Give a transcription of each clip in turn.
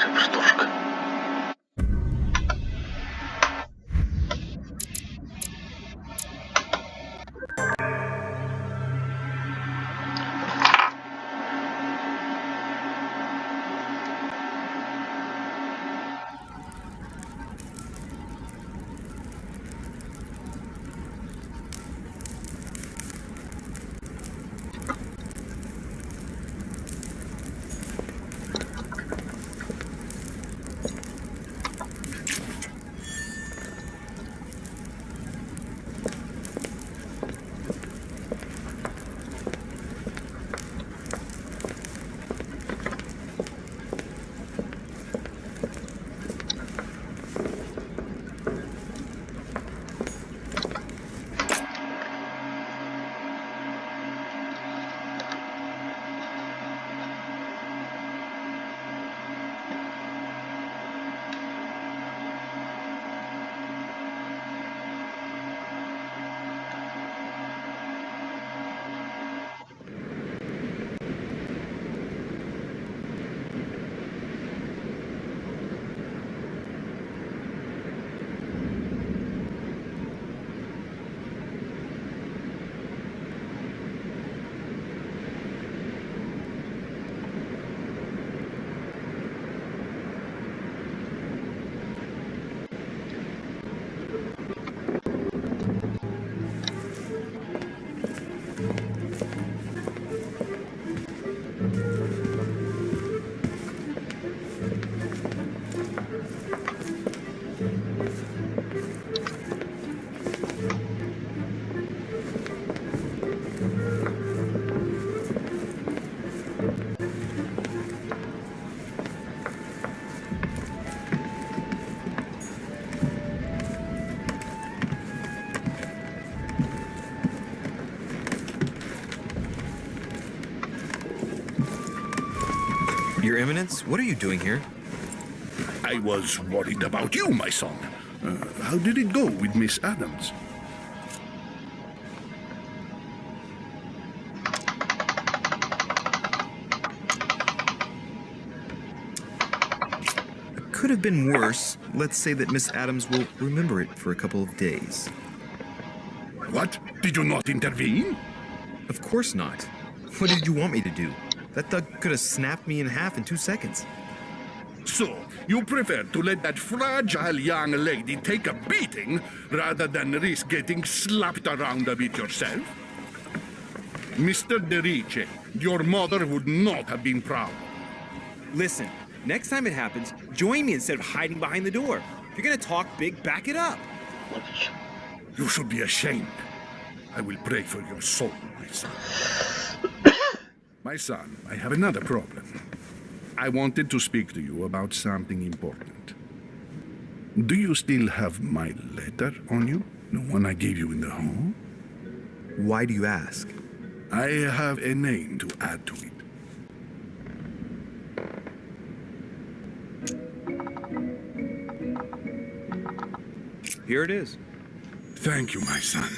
Перепрохождение. Your Eminence, what are you doing here? I was worried about you, my son. How did it go with Miss Adams? It could have been worse. Let's say that Miss Adams will remember it for a couple of days. What? Did you not intervene? Of course not. What did you want me to do? That thug could have snapped me in half in 2 seconds. So, you prefer to let that fragile young lady take a beating rather than risk getting slapped around a bit yourself? Mr. Derice, your mother would not have been proud. Listen, next time it happens, join me instead of hiding behind the door. If you're gonna talk big, back it up. You should be ashamed. I will pray for your soul, my son. My son, I have another problem. I wanted to speak to you about something important. Do you still have my letter on you? The one I gave you in the hall? Why do you ask? I have a name to add to it. Here it is. Thank you, my son.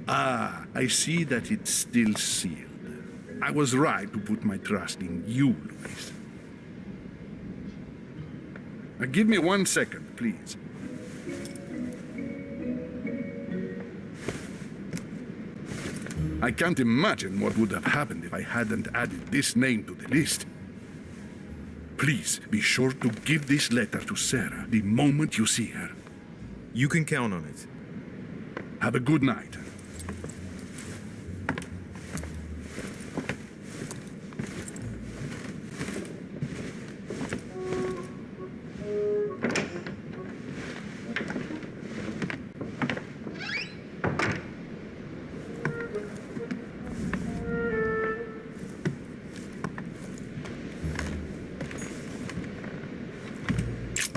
Ah, I see that it's still sealed. I was right to put my trust in you, Louis. Now, give me 1 second, please. I can't imagine what would have happened if I hadn't added this name to the list. Please be sure to give this letter to Sarah the moment you see her. You can count on it. Have a good night.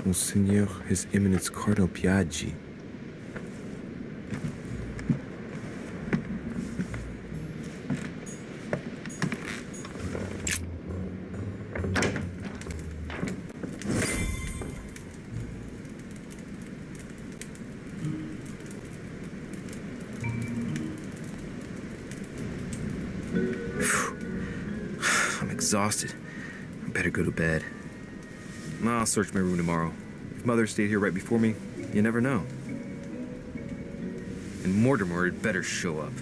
Monseigneur, His Eminence Cardinal Piaggi. I'm exhausted. I better go to bed. I'll search my room tomorrow. If Mother stayed here right before me, you never know. And Mortimer had better show up.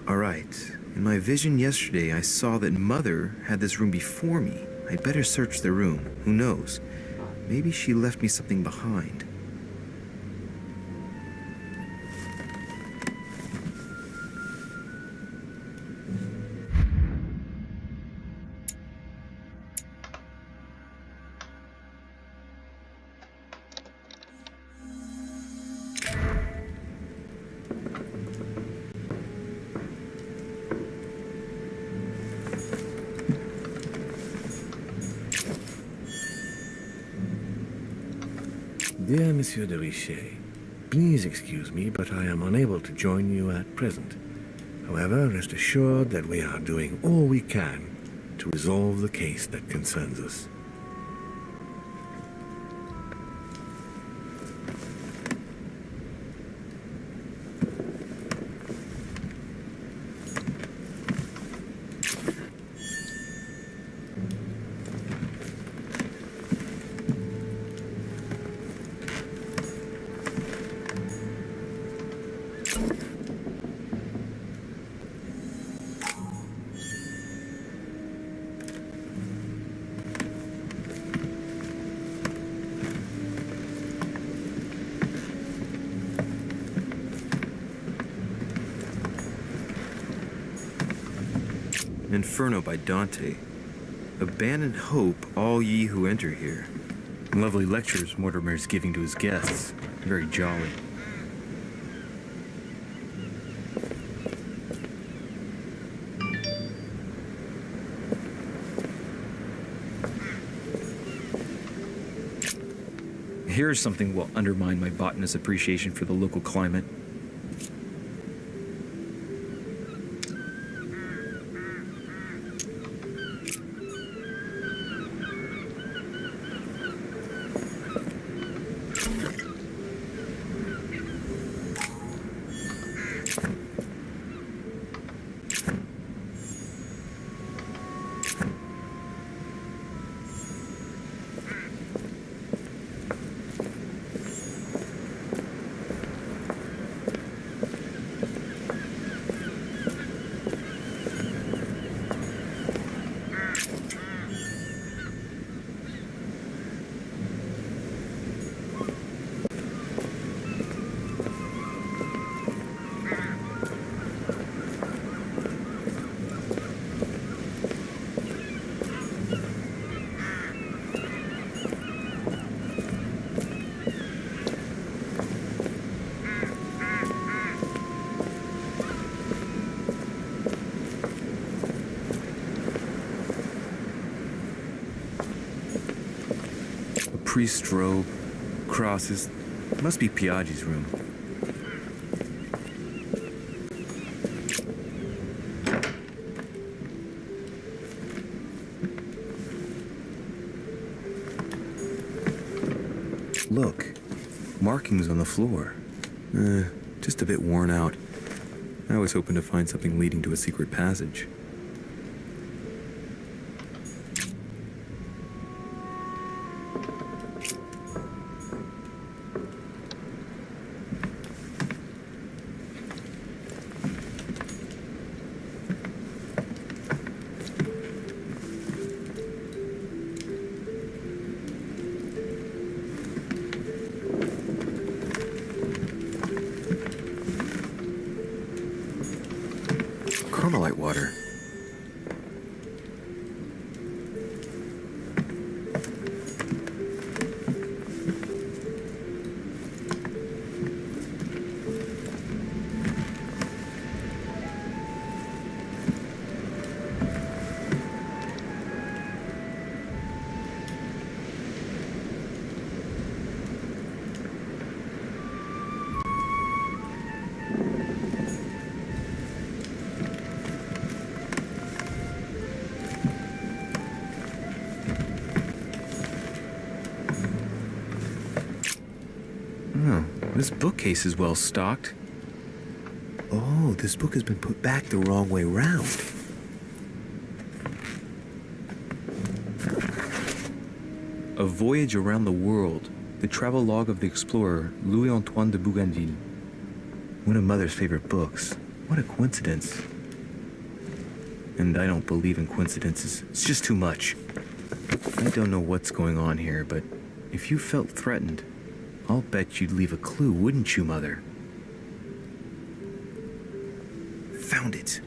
Alright, in my vision yesterday I saw that Mother had this room before me. I'd better search the room. Who knows? Maybe she left me something behind. Dear Monsieur de Richet, please excuse me, but I am unable to join you at present. However, rest assured that we are doing all we can to resolve the case that concerns us. Inferno by Dante. Abandon hope, all ye who enter here. Lovely lectures Mortimer is giving to his guests. Very jolly. Here's something will undermine my botanist's appreciation for the local climate. Priest's robe, crosses. Must be Piaggi's room. Look, markings on the floor. To just a bit worn out. I was hoping to find something leading to a secret passage. Carmelite water. This bookcase is well stocked. Oh, this book has been put back the wrong way round. A Voyage Around the World, the travelogue of the explorer Louis-Antoine de Bougainville. One of Mother's favorite books. What a coincidence. And I don't believe in coincidences. It's just too much. I don't know what's going on here, but if you felt threatened, I'll bet you'd leave a clue, wouldn't you, Mother? Found it.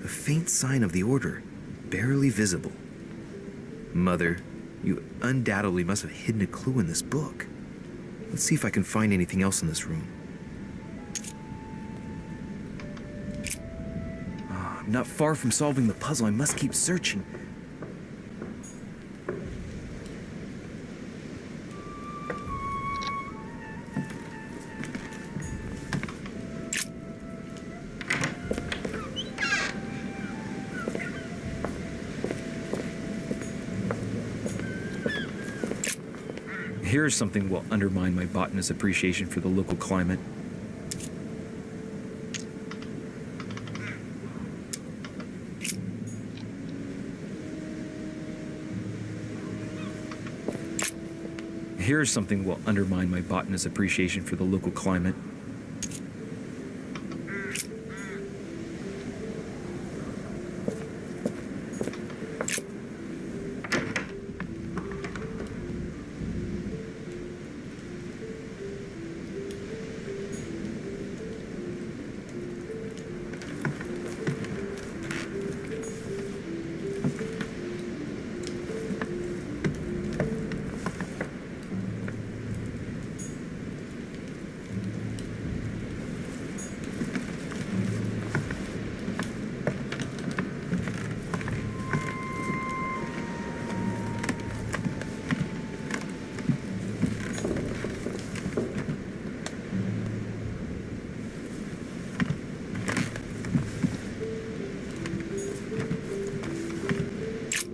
A faint sign of the order, barely visible. Mother, you undoubtedly must have hidden a clue in this book. Let's see if I can find anything else in this room. I'm not far from solving the puzzle. I must keep searching. Here's something will undermine my botanist's appreciation for the local climate. Here's something will undermine my botanist's appreciation for the local climate.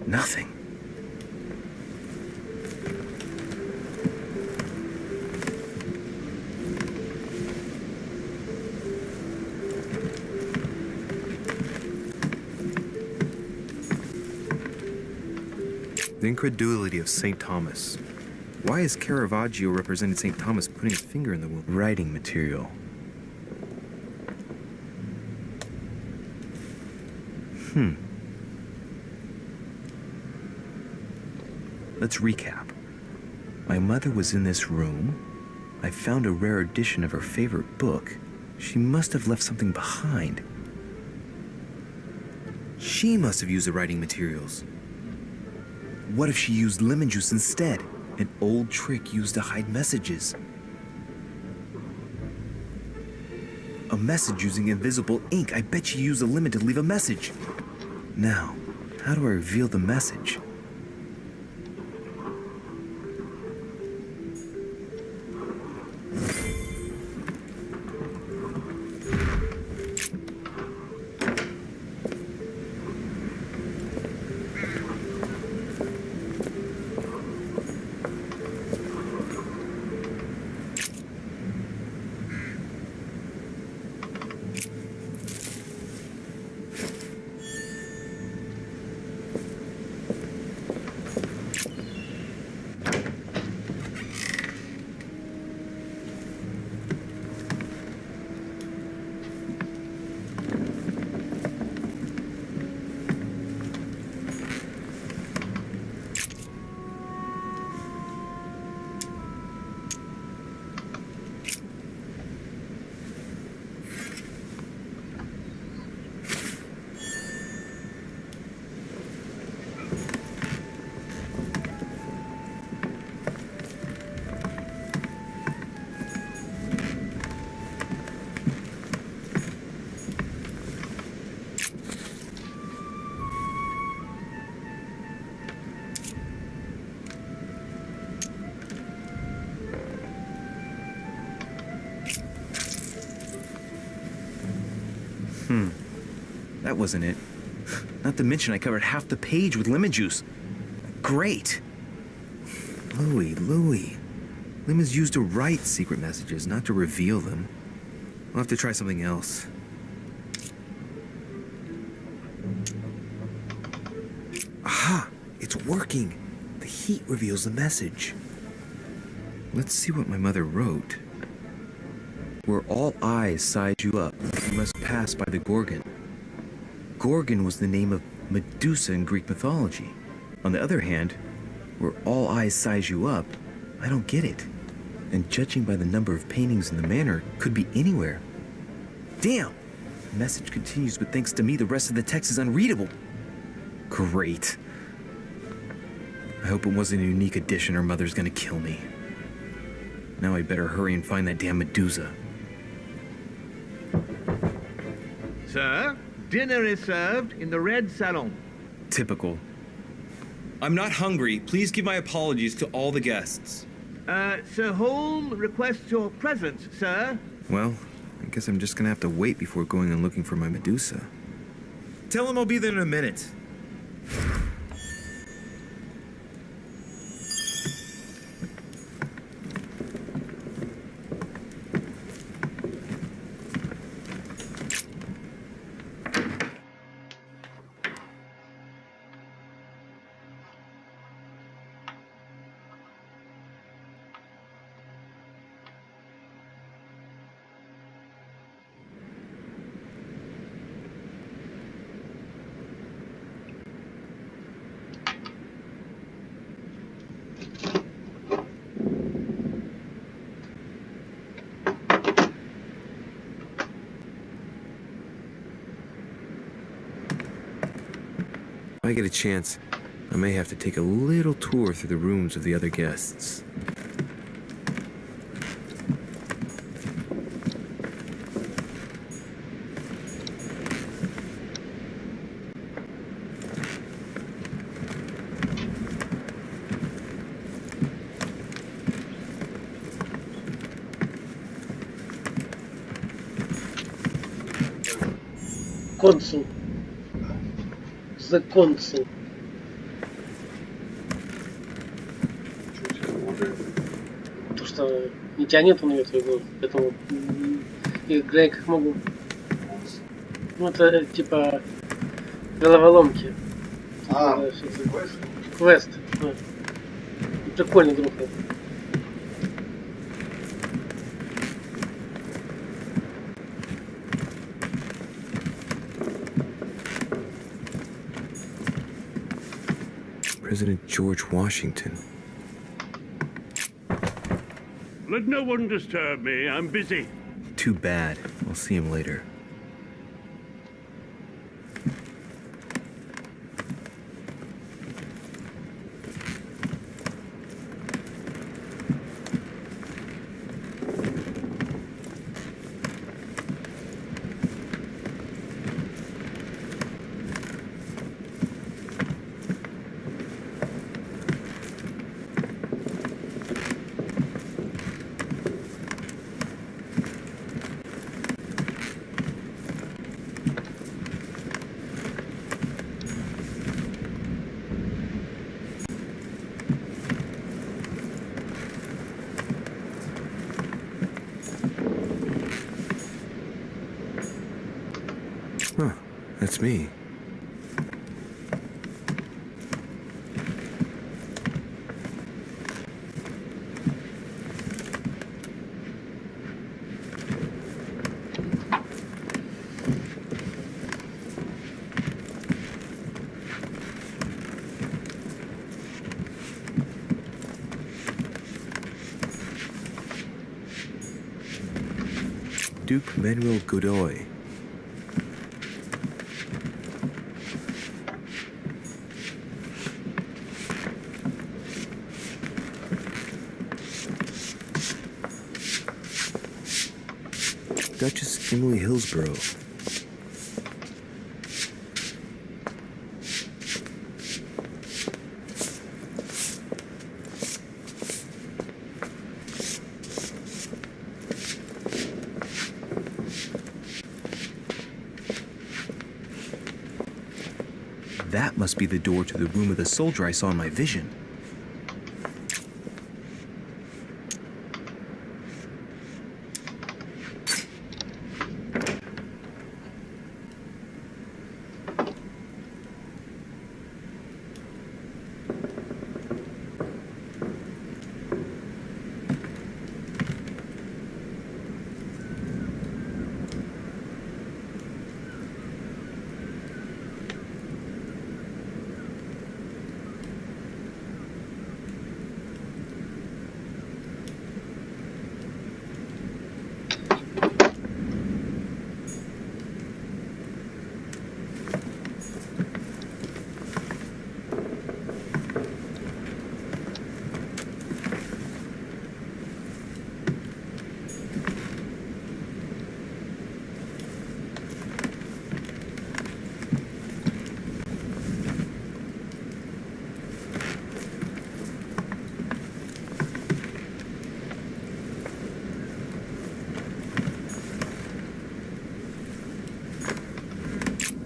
Nothing. The incredulity of St. Thomas. Why is Caravaggio representing St. Thomas putting his finger in the wound? Writing material. Let's recap. My mother was in this room. I found a rare edition of her favorite book. She must have left something behind. She must have used the writing materials. What if she used lemon juice instead? An old trick used to hide messages. A message using invisible ink. I bet she used a lemon to leave a message. Now, how do I reveal the message? That wasn't it. Not to mention I covered half the page with lemon juice. Great. Louis. Lemon's used to write secret messages, not to reveal them. I'll have to try something else. Aha! It's working! The heat reveals the message. Let's see what my mother wrote. Where all eyes size you up, you must pass by the Gorgon. Gorgon was the name of Medusa in Greek mythology. On the other hand, where all eyes size you up, I don't get it. And judging by the number of paintings in the manor, could be anywhere. Damn! The message continues, but thanks to me, the rest of the text is unreadable. Great. I hope it wasn't a unique edition or Mother's gonna kill me. Now I better hurry and find that damn Medusa. Sir, dinner is served in the red salon. Typical. I'm not hungry. Please give my apologies to all the guests. Sir Holm requests your presence, sir. Well, I guess I'm just gonna have to wait before going and looking for my Medusa. Tell him I'll be there in a minute. If I get a chance, I may have to take a little tour through the rooms of the other guests. Консул. The консул. То, что не тянет он ее твоего, поэтому играй как могу. Ну это типа головоломки. Квест. Да. Прикольно, друг. President George Washington. Let no one disturb me. I'm busy. Too bad. I'll see him later. Huh, that's me. Duke Manuel Godoy. Duchess Emily Hillsborough. That must be the door to the room of the soldier I saw in my vision.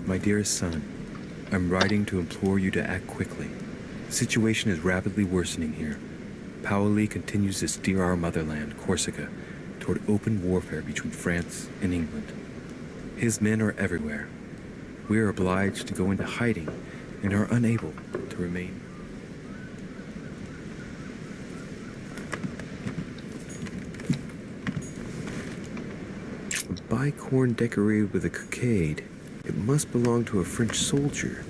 My dearest son, I'm writing to implore you to act quickly. The situation is rapidly worsening here. Paoli continues to steer our motherland, Corsica, toward open warfare between France and England. His men are everywhere. We are obliged to go into hiding and are unable to remain. A bicorn decorated with a cockade. It must belong to a French soldier.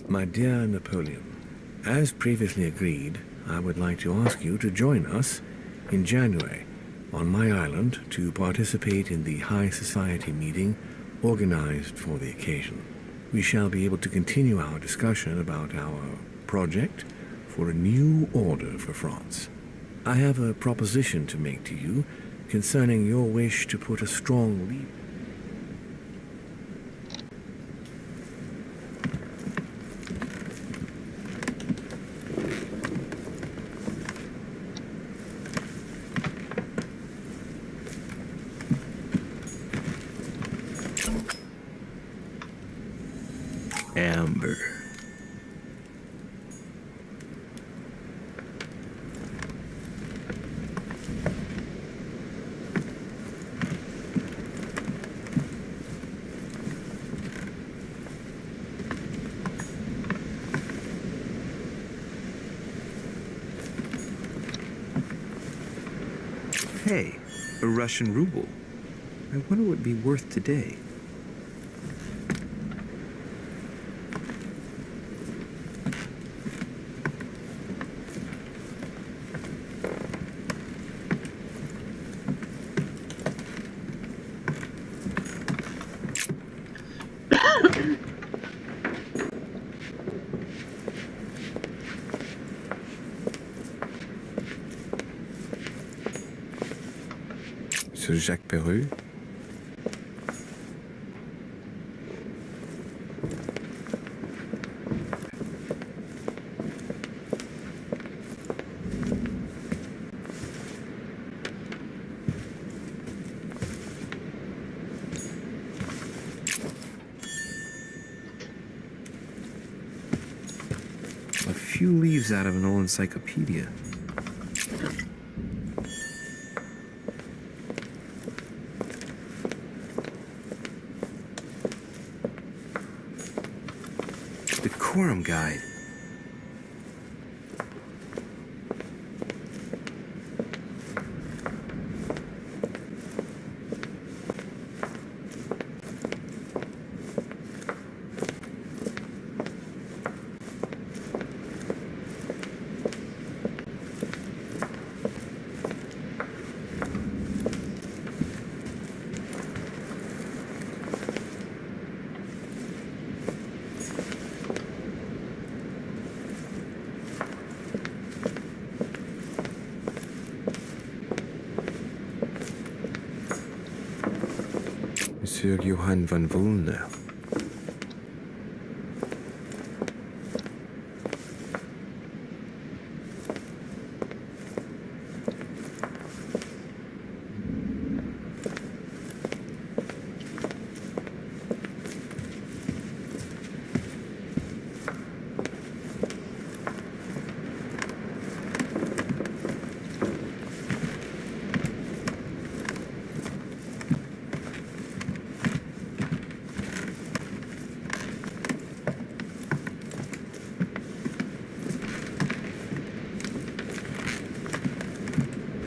My dear Napoleon, as previously agreed, I would like to ask you to join us in January on my island to participate in the high society meeting organized for the occasion. We shall be able to continue our discussion about our project for a new order for France. I have a proposition to make to you concerning your wish to put a strong lead. Amber. Hey, a Russian ruble. I wonder what it'd be worth today. Monsieur Jacques Perru. A few leaves out of an old encyclopedia. Decorum guide. Sir Johann van Volner.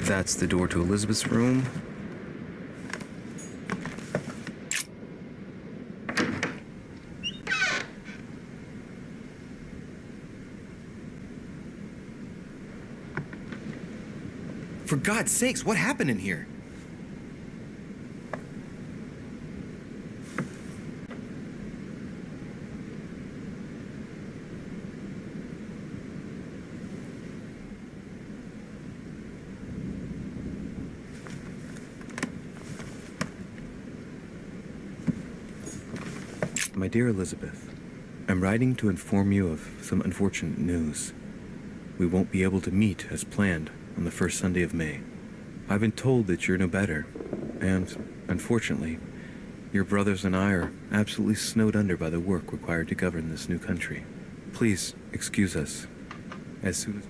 That's the door to Elizabeth's room. For God's sakes, what happened in here? My dear Elizabeth, I'm writing to inform you of some unfortunate news. We won't be able to meet as planned on the first Sunday of May. I've been told that you're no better, and, unfortunately, your brothers and I are absolutely snowed under by the work required to govern this new country. Please excuse us as soon as...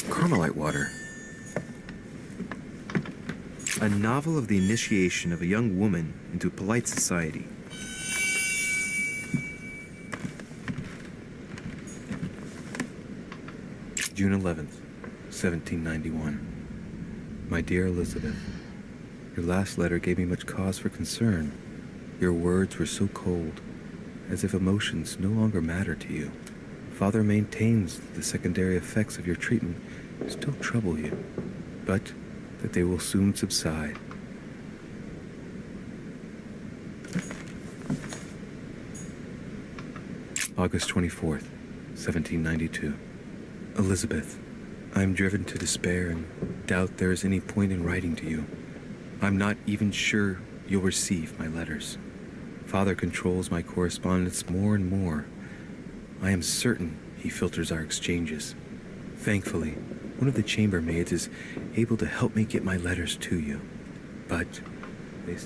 Carmelite water. A novel of the initiation of a young woman into polite society. June 11th, 1791. My dear Elizabeth, your last letter gave me much cause for concern. Your words were so cold, as if emotions no longer matter to you. Father maintains that the secondary effects of your treatment still trouble you, but that they will soon subside. August 24th, 1792. Elizabeth, I am driven to despair and doubt there is any point in writing to you. I'm not even sure you'll receive my letters. Father controls my correspondence more and more. I am certain he filters our exchanges. Thankfully, one of the chambermaids is able to help me get my letters to you. But they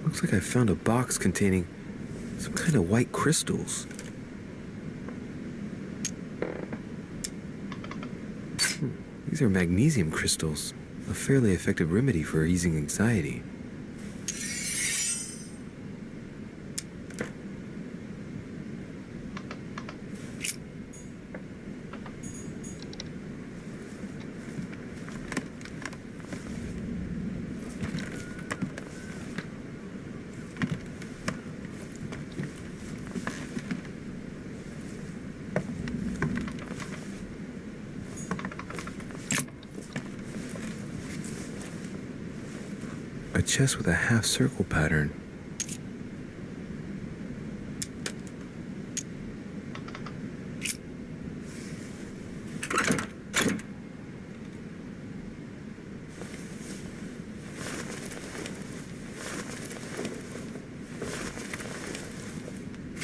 Looks like I found a box containing some kind of white crystals. These are magnesium crystals, a fairly effective remedy for easing anxiety. A chest with a half-circle pattern.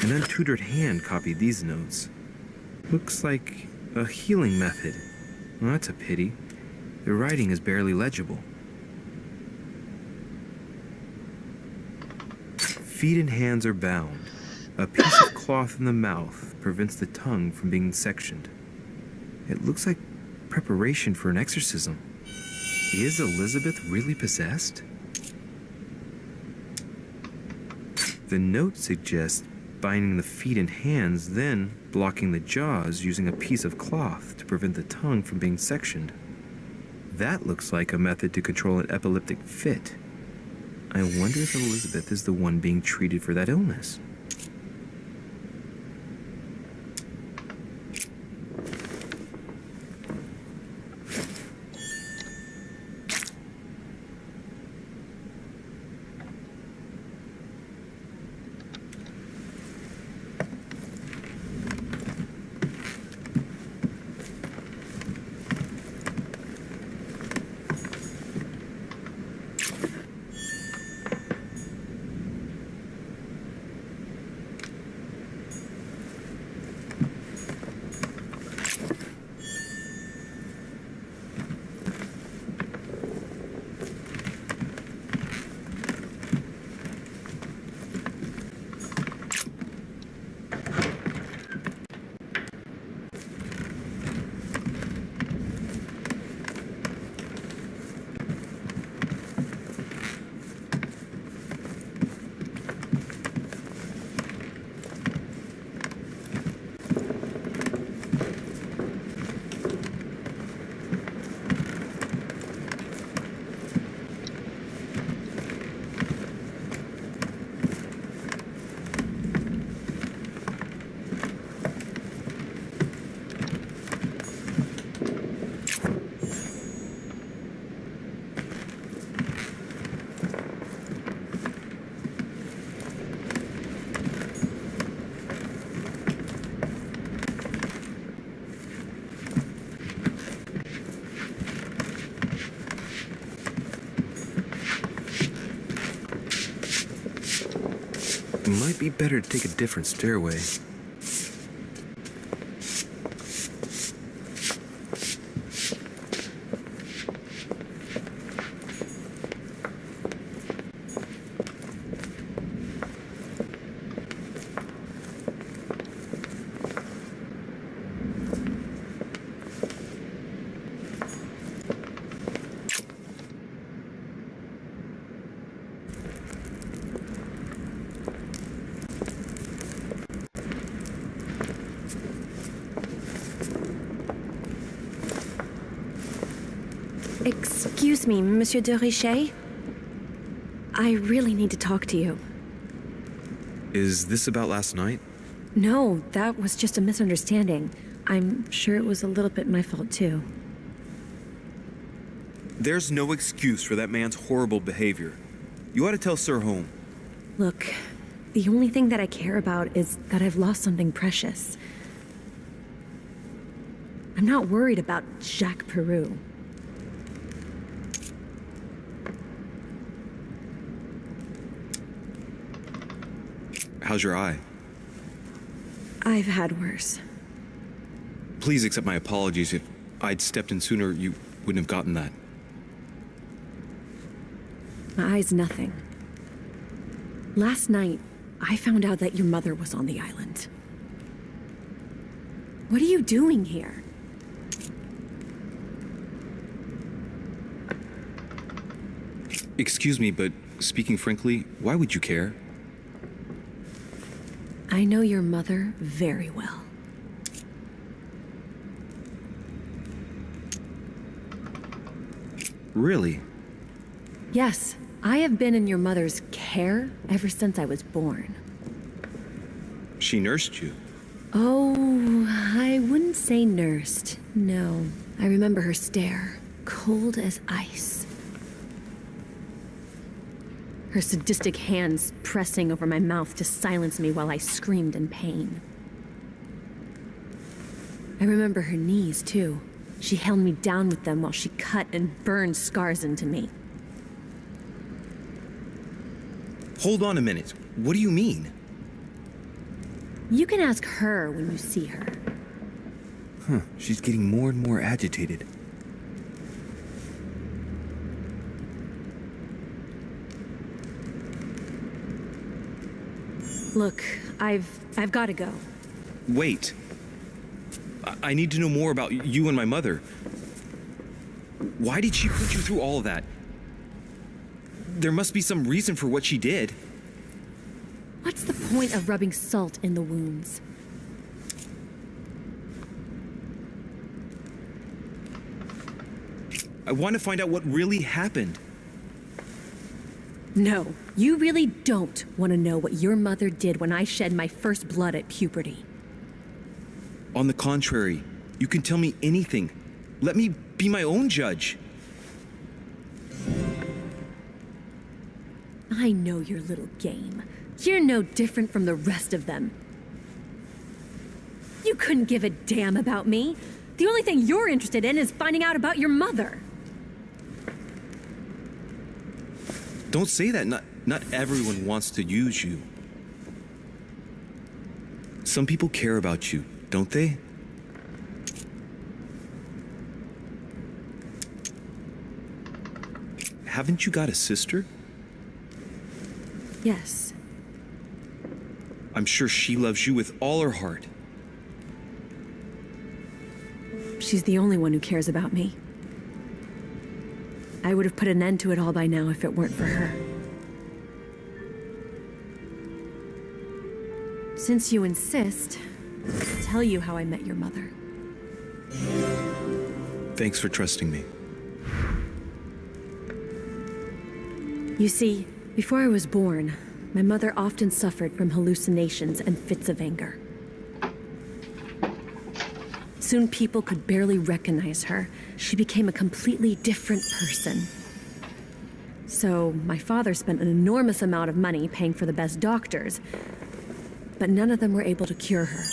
An untutored hand copied these notes. Looks like a healing method. Well, that's a pity. The writing is barely legible. Feet and hands are bound. A piece of cloth in the mouth prevents the tongue from being sectioned. It looks like preparation for an exorcism. Is Elizabeth really possessed? The note suggests binding the feet and hands, then blocking the jaws using a piece of cloth to prevent the tongue from being sectioned. That looks like a method to control an epileptic fit. I wonder if Elizabeth is the one being treated for that illness. Might be better to take a different stairway. Excuse me, Monsieur de Richet? I really need to talk to you. Is this about last night? No, that was just a misunderstanding. I'm sure it was a little bit my fault, too. There's no excuse for that man's horrible behavior. You ought to tell Sir Home. Look, the only thing that I care about is that I've lost something precious. I'm not worried about Jacques Peru. How's your eye? I've had worse. Please accept my apologies. If I'd stepped in sooner, you wouldn't have gotten that. My eye's nothing. Last night, I found out that your mother was on the island. What are you doing here? Excuse me, but speaking frankly, why would you care? I know your mother very well. Really? Yes, I have been in your mother's care ever since I was born. She nursed you. Oh, I wouldn't say nursed. No, I remember her stare, cold as ice. Her sadistic hands pressing over my mouth to silence me while I screamed in pain. I remember her knees, too. She held me down with them while she cut and burned scars into me. Hold on a minute. What do you mean? You can ask her when you see her. Huh, she's getting more and more agitated. Look, I've got to go. Wait. I need to know more about you and my mother. Why did she put you through all of that? There must be some reason for what she did. What's the point of rubbing salt in the wounds? I want to find out what really happened. No, you really don't want to know what your mother did when I shed my first blood at puberty. On the contrary, you can tell me anything. Let me be my own judge. I know your little game. You're no different from the rest of them. You couldn't give a damn about me. The only thing you're interested in is finding out about your mother. Don't say that. Not everyone wants to use you. Some people care about you, don't they? Haven't you got a sister? Yes. I'm sure she loves you with all her heart. She's the only one who cares about me. I would have put an end to it all by now if it weren't for her. Since you insist, I'll tell you how I met your mother. Thanks for trusting me. You see, before I was born, my mother often suffered from hallucinations and fits of anger. Soon people could barely recognize her. She became a completely different person. So my father spent an enormous amount of money paying for the best doctors, but none of them were able to cure her.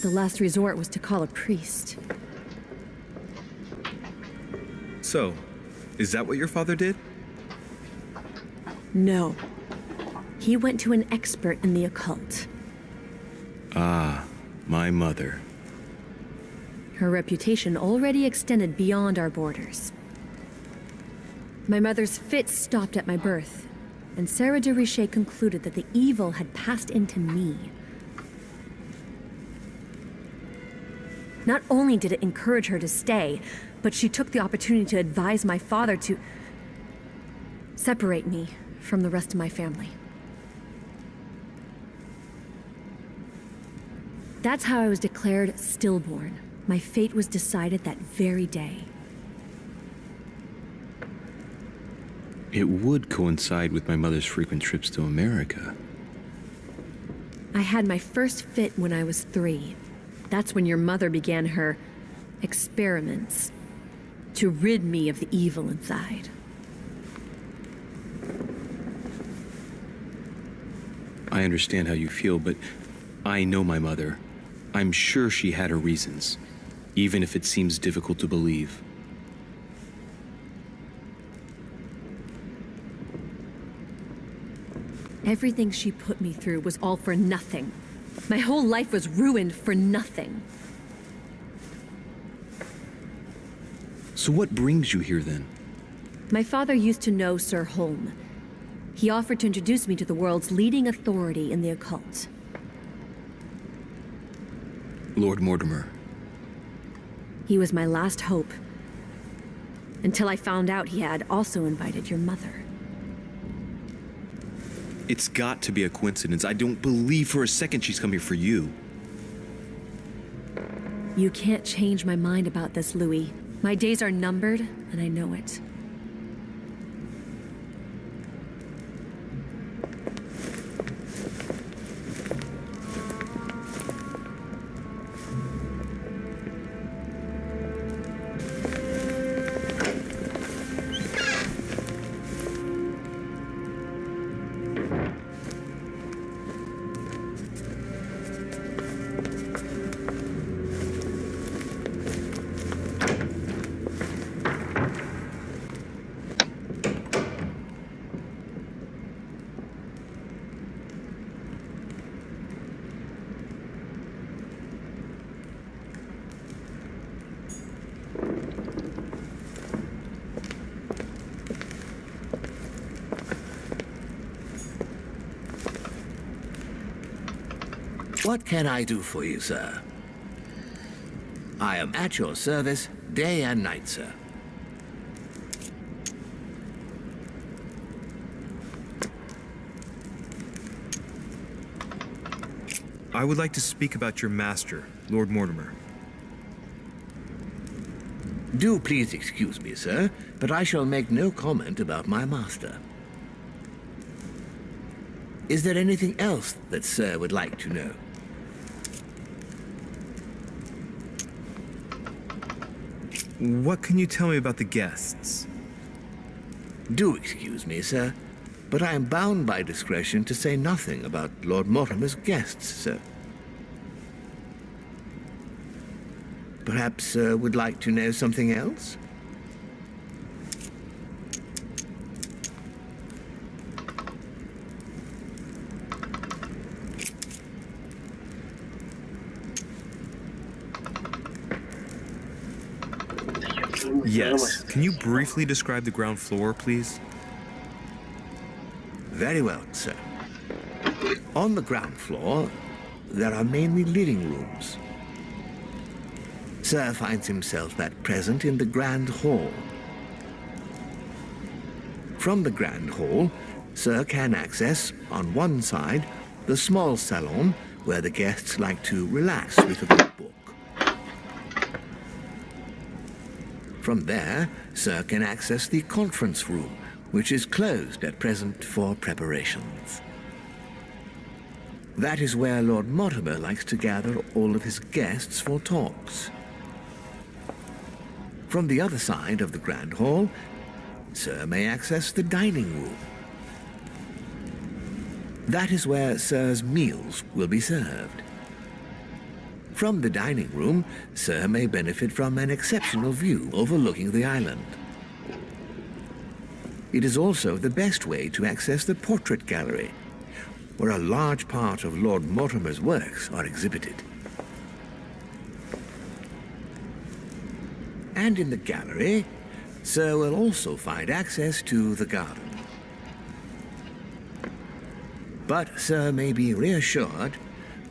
The last resort was to call a priest. So, is that what your father did? No. He went to an expert in the occult. Ah, my mother. Her reputation already extended beyond our borders. My mother's fits stopped at my birth, and Sarah de Richet concluded that the evil had passed into me. Not only did it encourage her to stay, but she took the opportunity to advise my father to separate me from the rest of my family. That's how I was declared stillborn. My fate was decided that very day. It would coincide with my mother's frequent trips to America. I had my first fit when I was 3. That's when your mother began her experiments to rid me of the evil inside. I understand how you feel, but I know my mother. I'm sure she had her reasons, even if it seems difficult to believe. Everything she put me through was all for nothing. My whole life was ruined for nothing. So what brings you here then? My father used to know Sir Holm. He offered to introduce me to the world's leading authority in the occult. Lord Mortimer. He was my last hope. Until I found out he had also invited your mother. It's got to be a coincidence. I don't believe for a second she's come here for you. You can't change my mind about this, Louis. My days are numbered, and I know it. What can I do for you, sir? I am at your service day and night, sir. I would like to speak about your master, Lord Mortimer. Do please excuse me, sir, but I shall make no comment about my master. Is there anything else that sir would like to know? What can you tell me about the guests? Do excuse me, sir, but I am bound by discretion to say nothing about Lord Mortimer's guests, sir. Perhaps sir would like to know something else? Yes. Can you briefly describe the ground floor, please? Very well, sir. On the ground floor, there are mainly living rooms. Sir finds himself at present in the Grand Hall. From the Grand Hall, Sir can access, on one side, the small salon where the guests like to relax with a good book. From there, Sir can access the conference room, which is closed at present for preparations. That is where Lord Mortimer likes to gather all of his guests for talks. From the other side of the Grand Hall, Sir may access the dining room. That is where Sir's meals will be served. From the dining room, Sir may benefit from an exceptional view overlooking the island. It is also the best way to access the portrait gallery, where a large part of Lord Mortimer's works are exhibited. And in the gallery, Sir will also find access to the garden. But Sir may be reassured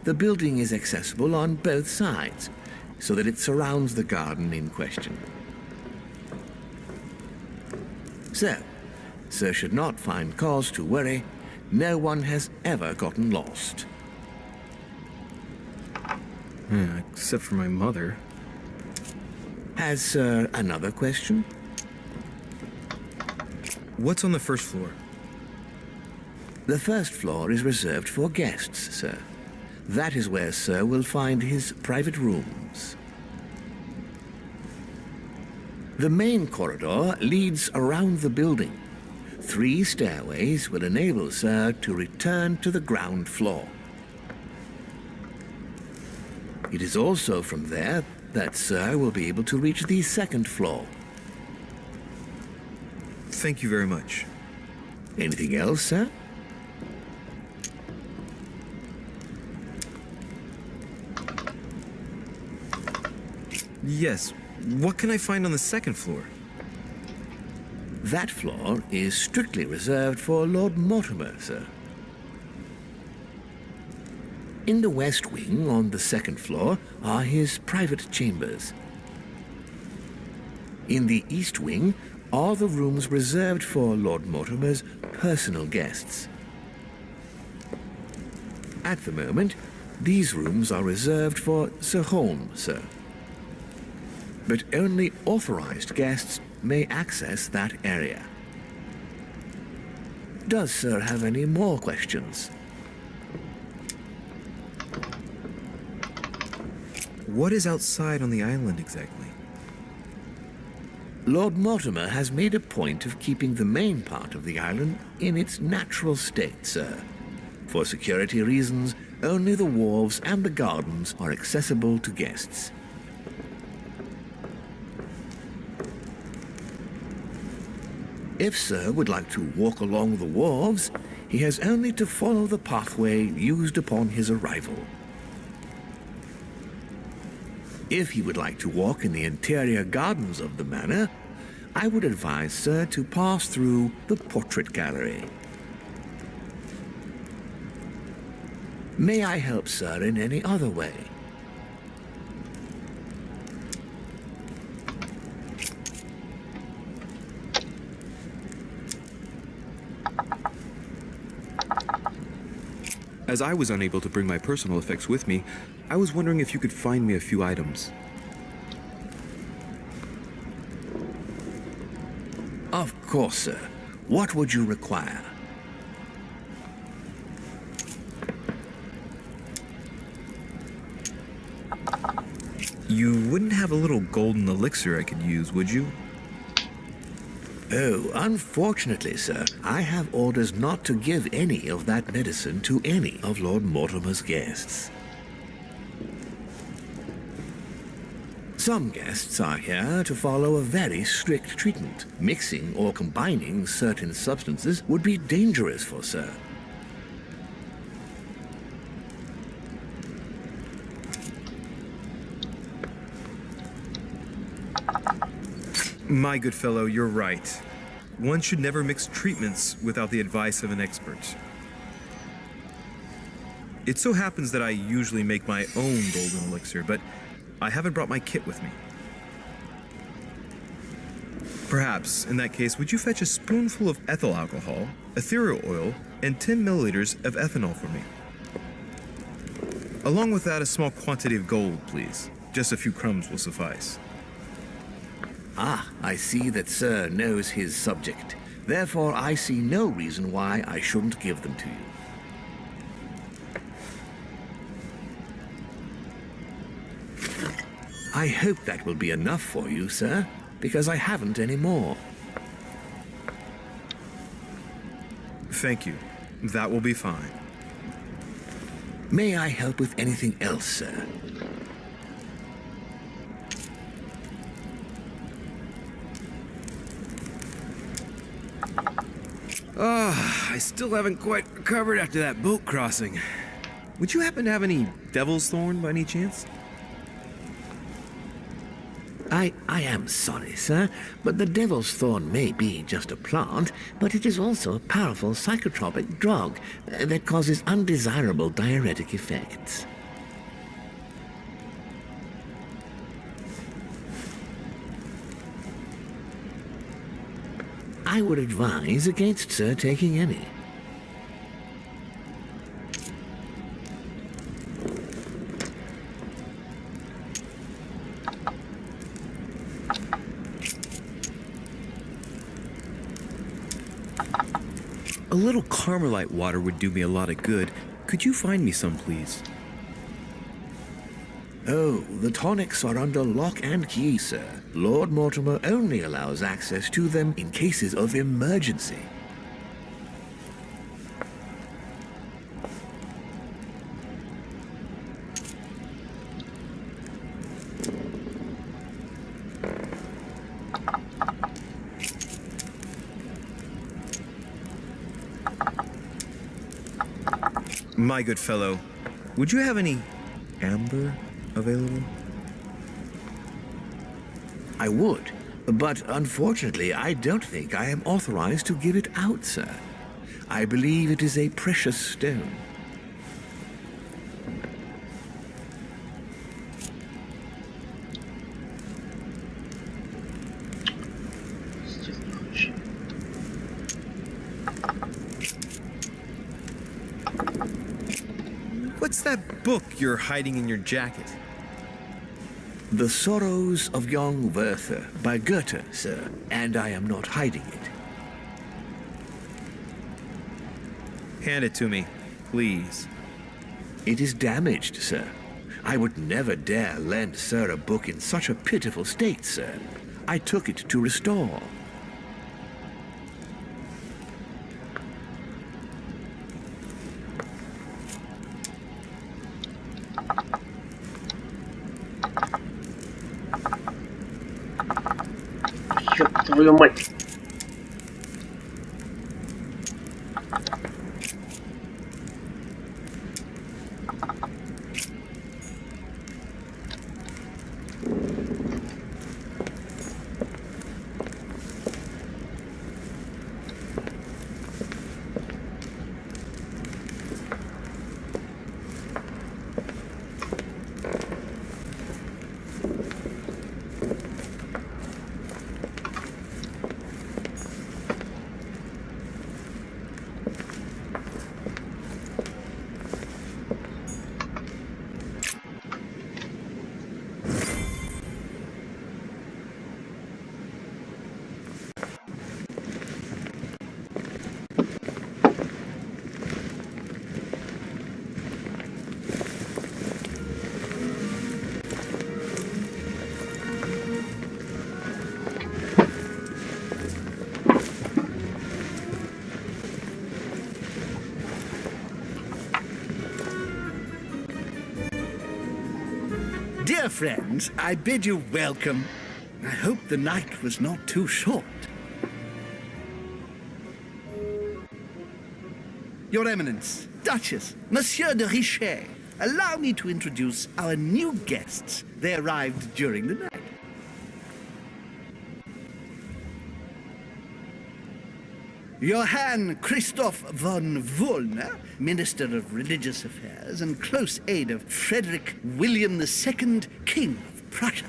the building is accessible on both sides, so that it surrounds the garden in question. So, Sir should not find cause to worry. No one has ever gotten lost. Except for my mother. Has Sir another question? What's on the first floor? The first floor is reserved for guests, sir. That is where Sir will find his private rooms. The main corridor leads around the building. 3 stairways will enable Sir to return to the ground floor. It is also from there that Sir will be able to reach the second floor. Thank you very much. Anything else, sir? Yes. What can I find on the second floor? That floor is strictly reserved for Lord Mortimer, sir. In the west wing on the second floor are his private chambers. In the east wing are the rooms reserved for Lord Mortimer's personal guests. At the moment, these rooms are reserved for Sir Holm, sir. But only authorized guests may access that area. Does Sir have any more questions? What is outside on the island exactly? Lord Mortimer has made a point of keeping the main part of the island in its natural state, sir. For security reasons, only the wharves and the gardens are accessible to guests. If Sir would like to walk along the wharves, he has only to follow the pathway used upon his arrival. If he would like to walk in the interior gardens of the manor, I would advise Sir to pass through the portrait gallery. May I help Sir in any other way? As I was unable to bring my personal effects with me, I was wondering if you could find me a few items. Of course, sir. What would you require? You wouldn't have a little golden elixir I could use, would you? Oh, unfortunately, sir, I have orders not to give any of that medicine to any of Lord Mortimer's guests. Some guests are here to follow a very strict treatment. Mixing or combining certain substances would be dangerous for sir. My good fellow, you're right. One should never mix treatments without the advice of an expert. It so happens that I usually make my own golden elixir, but I haven't brought my kit with me. Perhaps, in that case, would you fetch a spoonful of ethyl alcohol, ethereal oil, and 10 milliliters of ethanol for me? Along with that, a small quantity of gold, please. Just a few crumbs will suffice. Ah, I see that sir knows his subject. Therefore, I see no reason why I shouldn't give them to you. I hope that will be enough for you, sir, because I haven't any more. Thank you. That will be fine. May I help with anything else, sir? I still haven't quite recovered after that boat crossing. Would you happen to have any devil's thorn by any chance? I am sorry, sir, but the devil's thorn may be just a plant, but it is also a powerful psychotropic drug that causes undesirable diuretic effects. I would advise against sir taking any. A little Carmelite water would do me a lot of good. Could you find me some, please? Oh, the tonics are under lock and key, sir. Lord Mortimer only allows access to them in cases of emergency. My good fellow, would you have any amber available? I would, but unfortunately I don't think I am authorized to give it out, sir. I believe it is a precious stone. What's that book you're hiding in your jacket? The Sorrows of Young Werther by Goethe, sir, and I am not hiding it. Hand it to me, please. It is damaged, sir. I would never dare lend sir a book in such a pitiful state, sir. I took it to restore. Ёб твою мать. Dear friends, I bid you welcome. I hope the night was not too short. Your Eminence, Duchess, Monsieur de Richet, allow me to introduce our new guests. They arrived during the night. Johann Christoph von Wollner, Minister of Religious Affairs and close aide of Frederick William II, King of Prussia.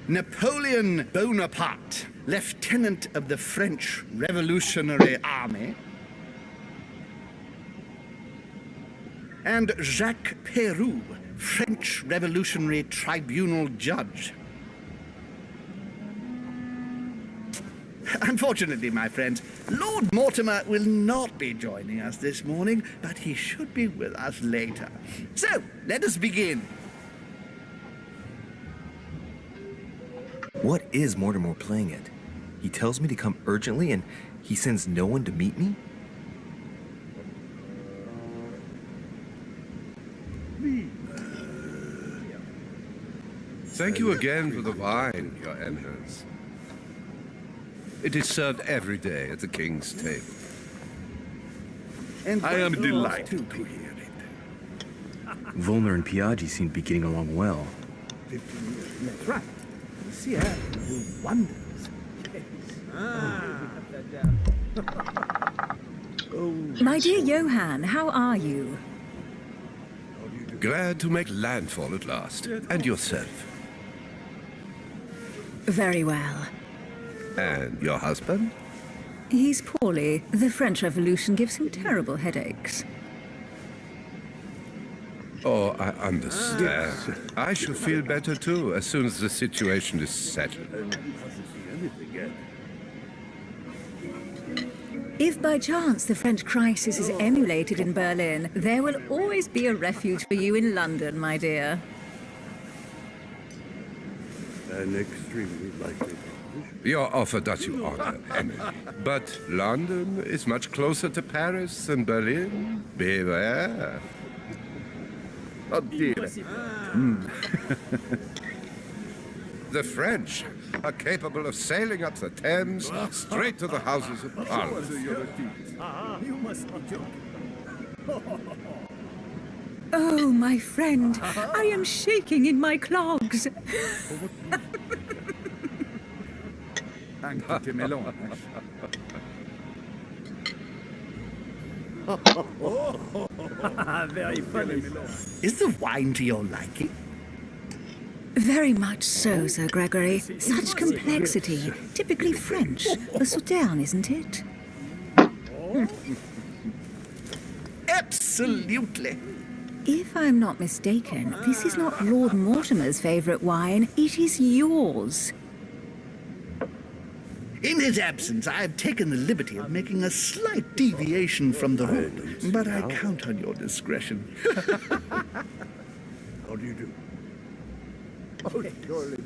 Napoleon Bonaparte, Lieutenant of the French Revolutionary Army. And Jacques Peroux, French Revolutionary Tribunal Judge. Unfortunately, my friends, Lord Mortimer will not be joining us this morning, but he should be with us later. So, let us begin. What is Mortimer playing at? He tells me to come urgently and he sends no one to meet me? Thank you again for the wine, Your Eminence. It is served every day at the king's table. And I am delighted to hear it. Volner and Piaggi seem to be getting along well. 15 years, that's right. You see her do wonders. My dear Johann, how are you? Glad to make landfall at last. And yourself. Very well. And your husband? He's poorly. The French Revolution gives him terrible headaches. Oh, I understand. I shall feel better too, as soon as the situation is settled. If by chance the French crisis is emulated in Berlin, there will always be a refuge for you in London, my dear. An extremely likely. Your offer does you honor, Emily. But London is much closer to Paris than Berlin. Beware. Oh dear. The French are capable of sailing up the Thames straight to the Houses of Parliament. You must be joking. Oh, my friend, I am shaking in my clogs. Anche melon. Very funny. Is the wine to your liking? Very much so, Sir Gregory. Such complexity. Typically French. A Southern, isn't it? Absolutely. If I'm not mistaken, this is not Lord Mortimer's favourite wine. It is yours. In his absence, I have taken the liberty of making a slight deviation from the rule, but I count on your discretion. How do you do?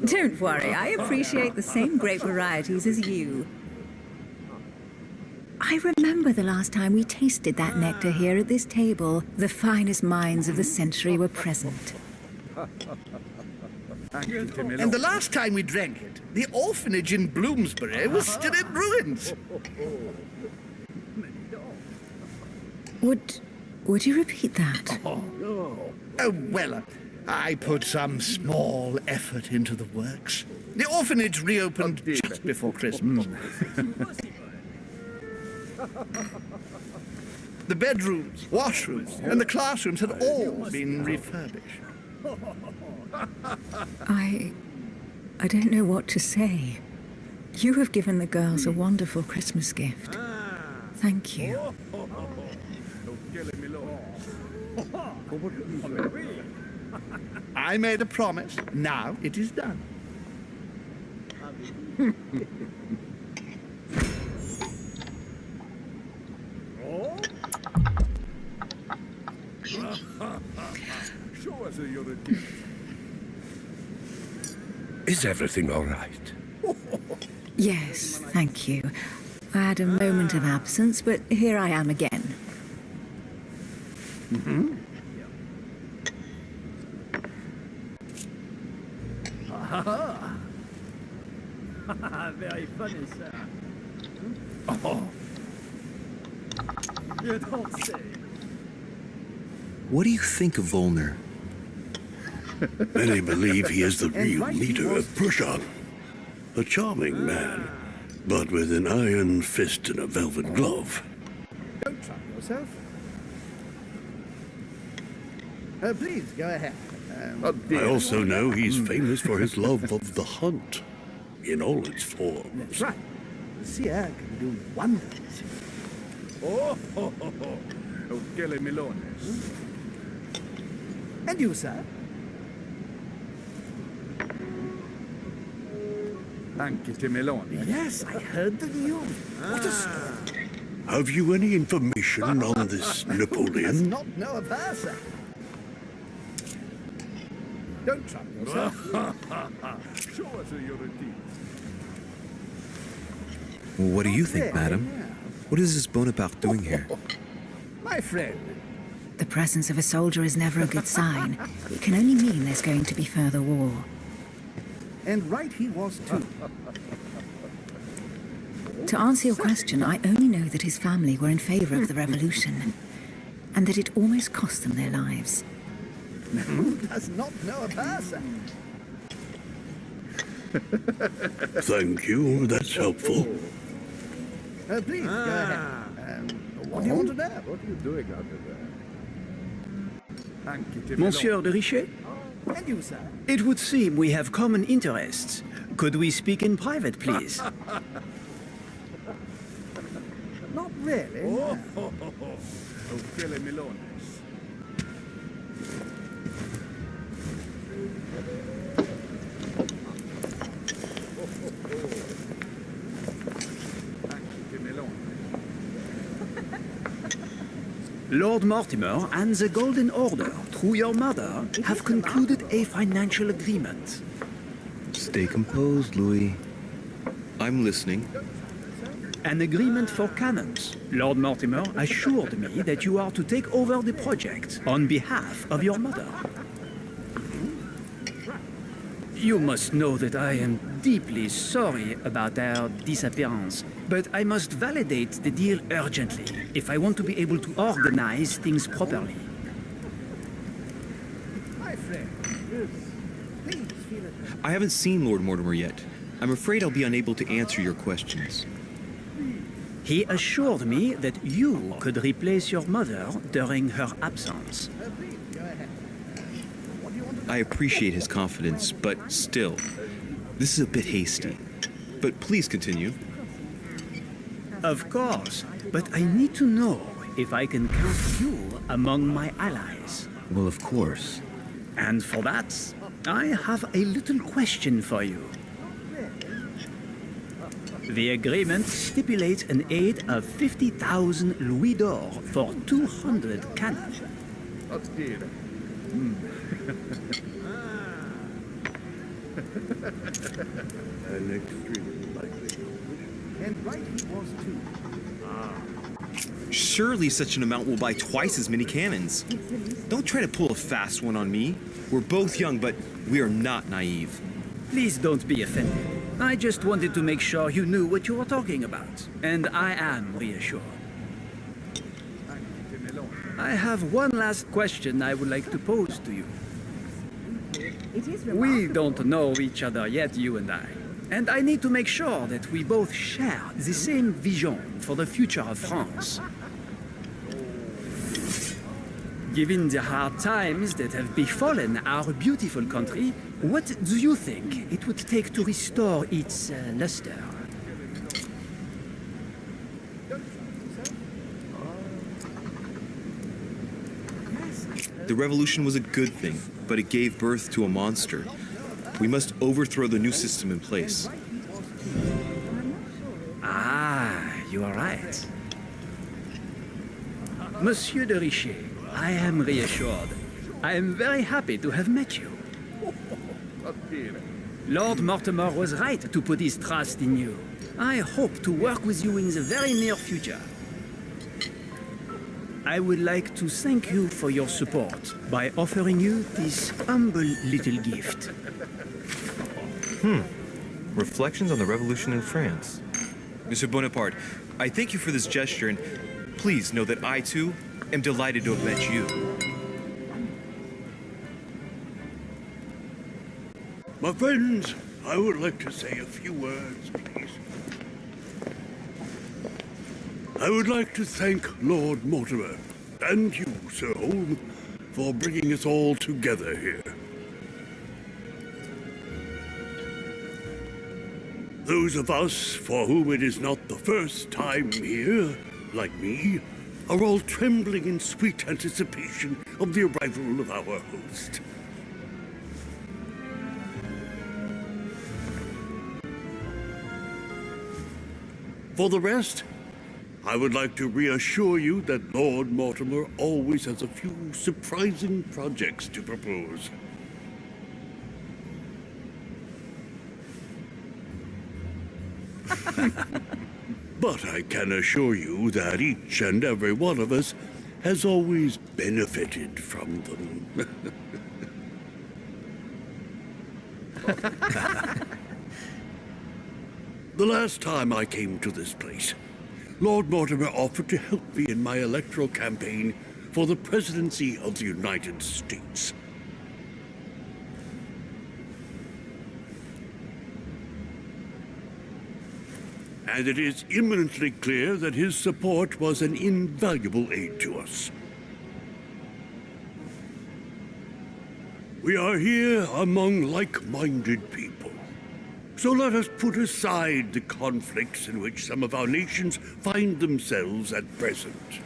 Don't worry, I appreciate the same grape varieties as you. I remember the last time we tasted that nectar here at this table. The finest minds of the century were present. And the last time we drank it, the orphanage in Bloomsbury was still in ruins. Would you repeat that? Oh, well, I put some small effort into the works. The orphanage reopened just before Christmas. The bedrooms, washrooms, and the classrooms had all been refurbished. I don't know what to say. You have given the girls a wonderful Christmas gift. Thank you. I made a promise. Now it is done. Show us your gift. Is everything all right? Yes, thank you. I had a moment of absence, but here I am again. Very funny, sir. Oh. You don't say. What do you think of Volner? Many believe he is the real leader of Prussia. A charming man, but with an iron fist and a velvet glove. Don't trouble yourself. Please, go ahead. I also know he's famous for his love of the hunt, in all its forms. That's right. The seer can do wonders. Oh, ho, ho, ho. Oh, che le melones. And you, sir? Anche te meloni. Yes, I heard the news. What a story. Have you any information on this Does Napoleon? not know of her, sir. Don't trouble yourself. Show us your teeth. What do you think, madam? What is this Bonaparte doing here? My friend. The presence of a soldier is never a good sign. It can only mean there's going to be further war. And right he was, too. To answer your question, I only know that his family were in favor of the revolution, and that it almost cost them their lives. Who does not know of her, sir? Thank you, that's helpful. Please, go ahead. What do you want to know? What are you doing out there? Anche te Monsieur de Richet? And you, sir? It would seem we have common interests. Could we speak in private, please? Not really. Oh, ho, ho, ho. Oh, che le melones. Lord Mortimer and the Golden Order, through your mother, have concluded a financial agreement. Stay composed, Louis. I'm listening. An agreement for cannons. Lord Mortimer assured me that you are to take over the project on behalf of your mother. You must know that I am deeply sorry about our disappearance, but I must validate the deal urgently if I want to be able to organize things properly. My friend. Please feel it. I haven't seen Lord Mortimer yet. I'm afraid I'll be unable to answer your questions. He assured me that you could replace your mother during her absence. Please, go ahead. What do you want to know? I appreciate his confidence, but still, this is a bit hasty. But please continue. Of course, but I need to know if I can count you among my allies. Well, of course. And for that, I have a little question for you. The agreement stipulates an aid of 50,000 louis d'or for 200 cannons. Let's get it. An extremely likely. And right he was, too. Surely such an amount will buy twice as many cannons. Don't try to pull a fast one on me. We're both young, but we are not naive. Please don't be offended. I just wanted to make sure you knew what you were talking about, and I am reassured. I have one last question I would like to pose to you. We don't know each other yet, you and I. And I need to make sure that we both share the same vision for the future of France. Given the hard times that have befallen our beautiful country, what do you think it would take to restore its luster? The revolution was a good thing, but it gave birth to a monster. We must overthrow the new system in place. Ah, you are right. Monsieur de Richet, I am reassured. I am very happy to have met you. Lord Mortimer was right to put his trust in you. I hope to work with you in the very near future. I would like to thank you for your support by offering you this humble little gift. Reflections on the Revolution in France. Monsieur Bonaparte, I thank you for this gesture, and please know that I, too, am delighted to have met you. My friends, I would like to say a few words, please. I would like to thank Lord Mortimer and you, Sir Holm, for bringing us all together here. Those of us for whom it is not the first time here, like me, are all trembling in sweet anticipation of the arrival of our host. For the rest, I would like to reassure you that Lord Mortimer always has a few surprising projects to propose. But I can assure you that each and every one of us has always benefited from them. The last time I came to this place, Lord Mortimer offered to help me in my electoral campaign for the presidency of the United States. And it is imminently clear that his support was an invaluable aid to us. We are here among like-minded people. So let us put aside the conflicts in which some of our nations find themselves at present.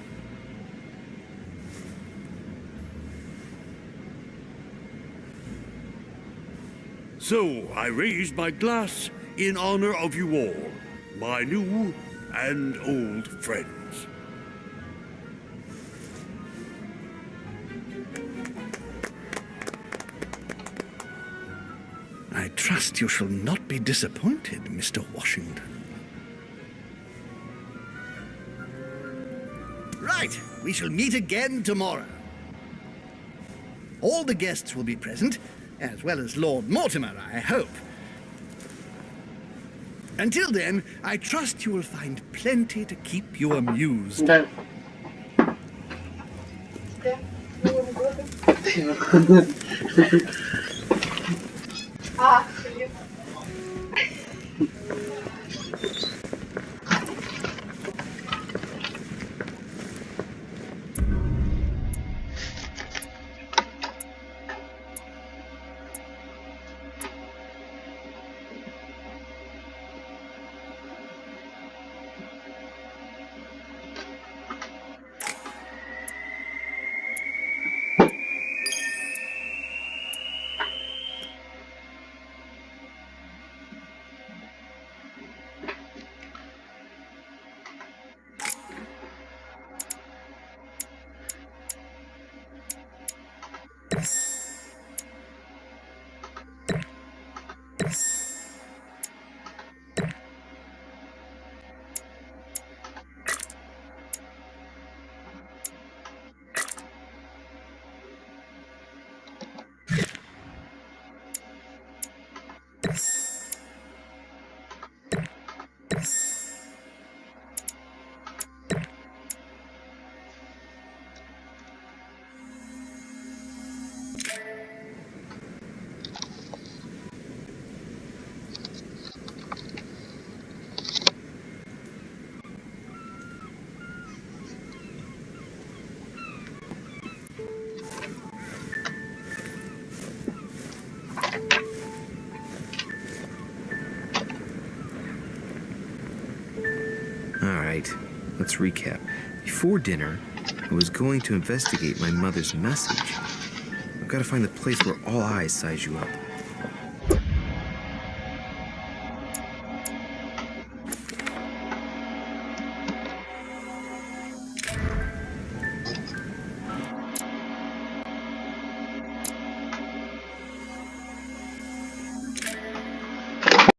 So I raise my glass in honor of you all, my new and old friends. I trust you shall not be disappointed, Mr. Washington. Right, we shall meet again tomorrow. All the guests will be present, as well as Lord Mortimer, I hope. Until then, I trust you will find plenty to keep you amused. Да. Alright, let's recap. Before dinner, I was going to investigate my mother's message. I've got to find the place where all eyes size you up.